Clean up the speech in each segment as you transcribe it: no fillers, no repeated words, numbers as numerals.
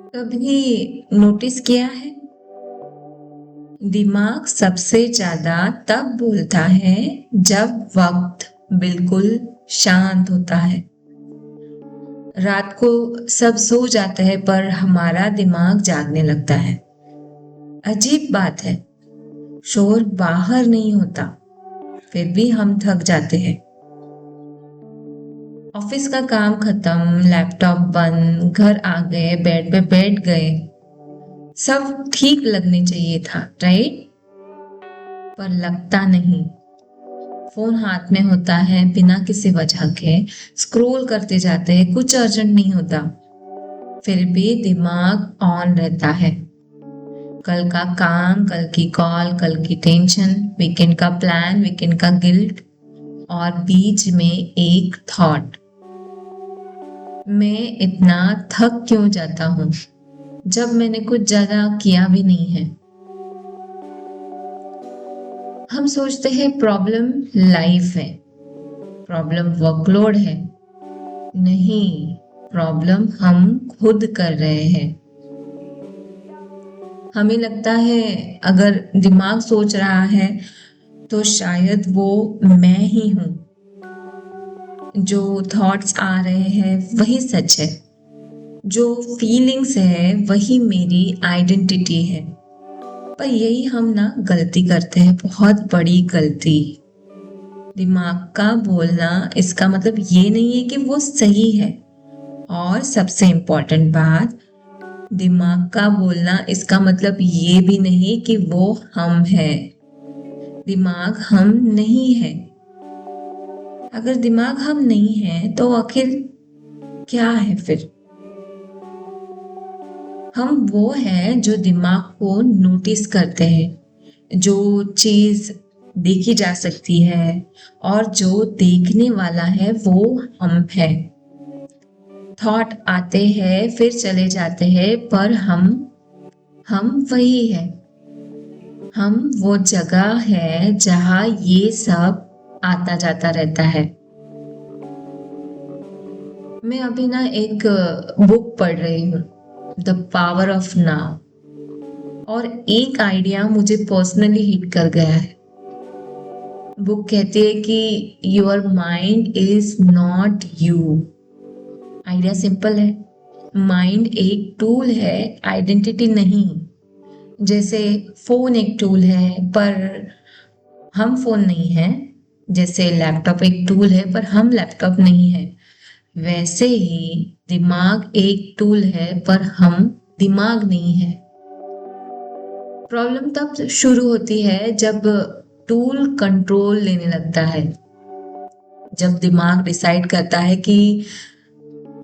कभी नोटिस किया है, दिमाग सबसे ज्यादा तब बोलता है जब वक्त बिल्कुल शांत होता है। रात को सब सो जाते हैं पर हमारा दिमाग जागने लगता है। अजीब बात है, शोर बाहर नहीं होता, फिर भी हम थक जाते हैं। ऑफिस का काम खत्म, लैपटॉप बंद, घर आ गए, बेड पे बैठ गए, सब ठीक लगने चाहिए था, राइट? पर लगता नहीं। फोन हाथ में होता है, बिना किसी वजह के स्क्रॉल करते जाते हैं, कुछ अर्जेंट नहीं होता, फिर भी दिमाग ऑन रहता है। कल का काम, कल की कॉल, कल की टेंशन, वीकेंड का प्लान, वीकेंड का गिल्ट, और बीच में एक थॉट, मैं इतना थक क्यों जाता हूँ जब मैंने कुछ ज्यादा किया भी नहीं है। हम सोचते हैं प्रॉब्लम लाइफ है, प्रॉब्लम वर्कलोड है। नहीं, प्रॉब्लम हम खुद कर रहे हैं। हमें लगता है अगर दिमाग सोच रहा है तो शायद वो मैं ही हूं। जो थॉट्स आ रहे हैं वही सच है, जो फीलिंग्स है वही मेरी आइडेंटिटी है। पर यही हम ना गलती करते हैं, बहुत बड़ी गलती। दिमाग का बोलना इसका मतलब ये नहीं है कि वो सही है, और सबसे इम्पोर्टेंट बात, दिमाग का बोलना इसका मतलब ये भी नहीं कि वो हम है। दिमाग हम नहीं है। अगर दिमाग हम नहीं है तो आखिर क्या है फिर? हम वो हैं जो दिमाग को नोटिस करते हैं, जो चीज देखी जा सकती है, और जो देखने वाला है वो हम है। थॉट आते हैं फिर चले जाते हैं, पर हम वही है। हम वो जगह है जहां ये सब आता जाता रहता है। मैं अभी ना एक बुक पढ़ रही हूँ, द पावर ऑफ नाउ, और एक आइडिया मुझे पर्सनली हिट कर गया है। बुक कहती है कि your mind is not you. Idea simple है, माइंड एक टूल है, आइडेंटिटी नहीं। जैसे फोन एक टूल है पर हम फोन नहीं है, जैसे लैपटॉप एक टूल है पर हम लैपटॉप नहीं है, वैसे ही दिमाग एक टूल है पर हम दिमाग नहीं है। प्रॉब्लम तब शुरू होती है जब टूल कंट्रोल लेने लगता है, जब दिमाग डिसाइड करता है कि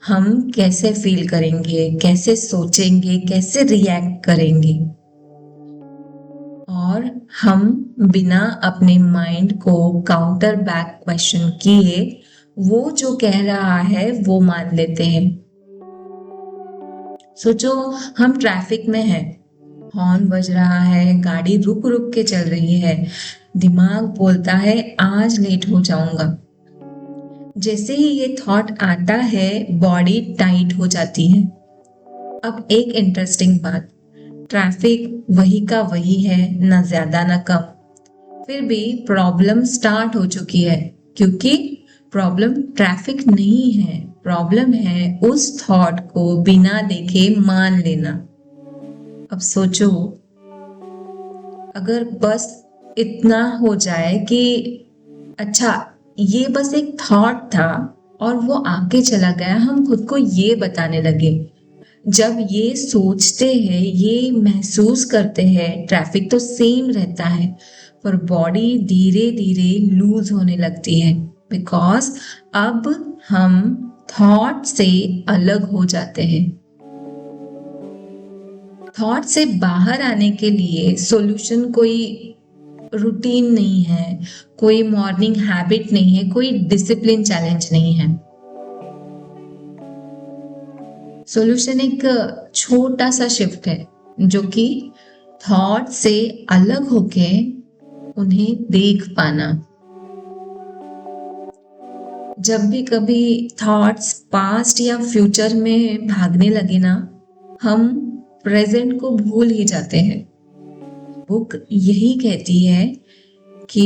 हम कैसे फील करेंगे, कैसे सोचेंगे, कैसे रिएक्ट करेंगे, और हम बिना अपने माइंड को काउंटर बैक क्वेश्चन किए वो जो कह रहा है वो मान लेते हैं। सोचो, हम ट्रैफिक में हैं, हॉर्न बज रहा है, गाड़ी रुक रुक के चल रही है, दिमाग बोलता है आज लेट हो जाऊंगा। जैसे ही ये थॉट आता है बॉडी टाइट हो जाती है। अब एक इंटरेस्टिंग बात, ट्रैफिक वही का वही है, ना ज्यादा ना कम, फिर भी प्रॉब्लम स्टार्ट हो चुकी है, क्योंकि प्रॉब्लम ट्रैफिक नहीं है, प्रॉब्लम है उस थॉट को बिना देखे मान लेना। अब सोचो, अगर बस इतना हो जाए कि अच्छा, ये बस एक थॉट था और वो आगे चला गया, हम खुद को ये बताने लगे। जब ये सोचते हैं, ये महसूस करते हैं, ट्रैफिक तो सेम रहता है, पर बॉडी धीरे धीरे लूज होने लगती है, बिकॉज अब हम थॉट से अलग हो जाते हैं। थॉट से बाहर आने के लिए सॉल्यूशन कोई रूटीन नहीं है, कोई मॉर्निंग हैबिट नहीं है, कोई डिसिप्लिन चैलेंज नहीं है। सॉल्यूशन एक छोटा सा शिफ्ट है, जो कि थॉट से अलग होके उन्हें देख पाना। जब भी कभी थॉट्स पास्ट या फ्यूचर में भागने लगे ना, हम प्रेजेंट को भूल ही जाते हैं। बुक यही कहती है कि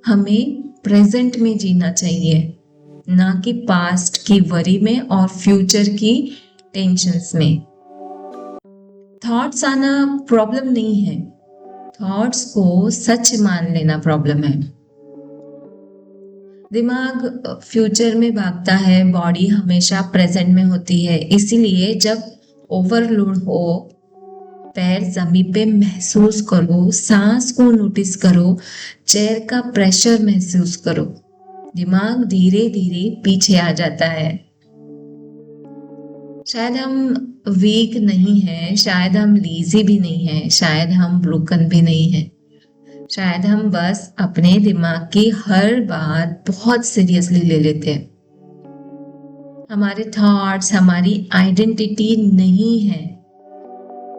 हमें प्रेजेंट में जीना चाहिए, ना कि पास्ट की वरी में और फ्यूचर की टेंशन्स में। थॉट्स आना प्रॉब्लम नहीं है, थॉट्स को सच मान लेना प्रॉब्लम है। दिमाग फ्यूचर में भागता है, बॉडी हमेशा प्रेजेंट में होती है। इसीलिए जब ओवरलोड हो, पैर जमीन पे महसूस करो, सांस को नोटिस करो, चेयर का प्रेशर महसूस करो, दिमाग धीरे धीरे पीछे आ जाता है। शायद हम वीक नहीं हैं, शायद हम लीजी भी नहीं हैं, शायद हम ब्रोकन भी नहीं हैं, शायद हम बस अपने दिमाग की हर बात बहुत सीरियसली ले लेते हैं। हमारे थॉट्स हमारी आइडेंटिटी नहीं है,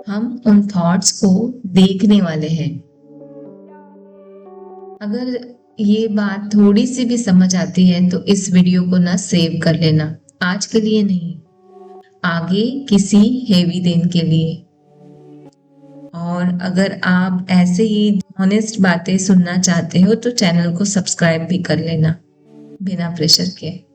हम उन थॉट्स को देखने वाले हैं। अगर ये बात थोड़ी सी भी समझ आती है तो इस वीडियो को ना सेव कर लेना, आज के लिए नहीं, आगे किसी हेवी दिन के लिए। और अगर आप ऐसे ही ऑनेस्ट बातें सुनना चाहते हो तो चैनल को सब्सक्राइब भी कर लेना बिना प्रेशर के।